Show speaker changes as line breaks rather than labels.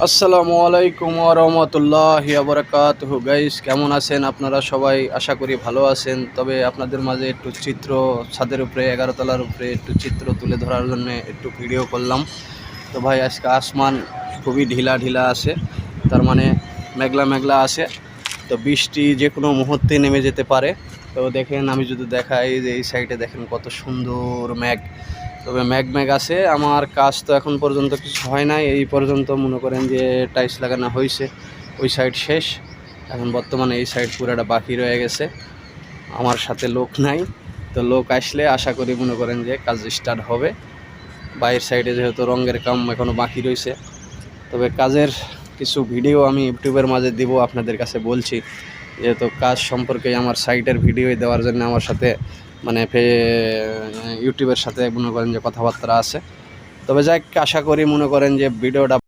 আসসালামু আলাইকুম ওয়া রাহমাতুল্লাহি ওয়া বারাকাতুহু। গাইস, কেমন আছেন আপনারা সবাই? আশা করি ভালো আছেন। তবে আপনাদের মাঝে একটু চিত্র, ছাদের উপরে 11 তলার উপরে একটু চিত্র তুলে ধরার জন্য একটু ভিডিও করলাম। তো ভাই, আজকে আসমান খুবই ঢিলা ঢিলা আছে, তার মানে মেঘলা মেঘলা আছে। তো বৃষ্টি যে কোনো মুহূর্তে নেমে যেতে পারে। তো দেখেন, আমি যদি দেখাই যে এই সাইডে দেখেন কত সুন্দর মেঘ। তবে মেঘ আছে। আমার কাজ তো এখন পর্যন্ত কিছু হয় নাই। এই পর্যন্ত মনে করেন যে টাইলস লাগানো হয়েছে, ওই সাইড শেষ। এখন বর্তমানে এই সাইড পুরোটা বাকি রয়ে গেছে। আমার সাথে লোক নাই, তো লোক আসলে আশা করি মনে করেন যে কাজ স্টার্ট হবে। বাইরের সাইডে যেহেতু রঙের কাম এখনও বাকি রয়েছে। তবে কাজের কিছু ভিডিও আমি ইউটিউবের মাঝে দিব, আপনাদের কাছে বলছি। যেহেতু কাজ সম্পর্কে আমার সাইটের ভিডিও দেওয়ার জন্য আমার সাথে মানে ইউটিউবের সাথে মনে করেন যে কথাবার্তা আছে। তবে যাই আশা করি মনে করেন যে ভিডিওটা